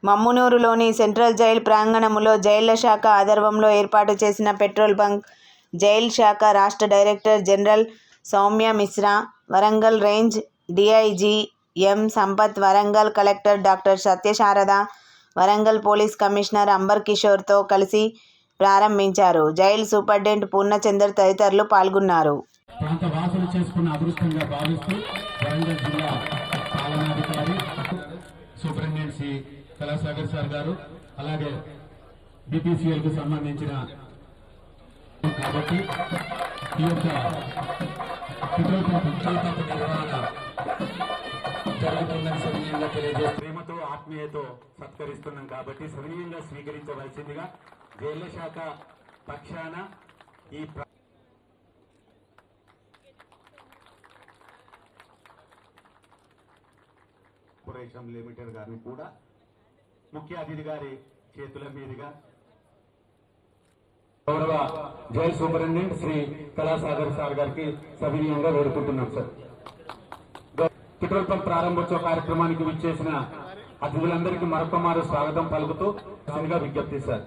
మమ్మునూరులోని central jail ప్రాంగణంలో జైళ్ల శాఖ ఆధ్వర్యంలో ఏర్పాటు చేసిన పెట్రోల్ బంక్ జైలు శాఖ రాష్ట్ర director general Soumya Mishra, Warangal range DIG M Sampath, Warangal collector doctor Satyasarada, Warangal police commissioner Ambar కిషోర్తో కలిసి ప్రారంభించారు. జైలు సూపరింటెండెంట్ పూర్ణచందర్ తదితరులు పాల్గొన్నారు. ప్రాంత వాసులు చేసుకున్న అదృష్టంగా భావిస్తూ వరంగల్ జిల్లా పాలనాధికారి సూపరింటెండెంట్ శ్రీ కళాసాగర్ సార్ గారు, అలాగే BPCL కు సంబంధించిన కాబట్టి ఈ యొక్క పెట్రోల్ పంప్ నిర్వహణ జరుగుతుందని సవినీయంగా తెలియజేస్తూ ప్రేమతో ఆత్మీయతో సత్కరిస్తున్నాం కాబట్టి సవినీయంగా స్వీకరించవలసిందిగా జైళ్ల శాఖ పక్షాన ఈ కార్పొరేషన్ లిమిటెడ్ గారిని కూడా ముఖ్య అతిథి గారి చేతుల మీదుగా గౌరవ jail superintendent Shri Kalasagar sir గారికి సవినీయంగా వేడుకుంటున్నాం. సార్, పెట్రోల్ పంప్ ప్రారంభోత్సవ కార్యక్రమానికి విచ్చేసిన అతిథులందరికీ మరొకమారు స్వాగతం పలుకుతూ విజ్ఞప్తి. సార్,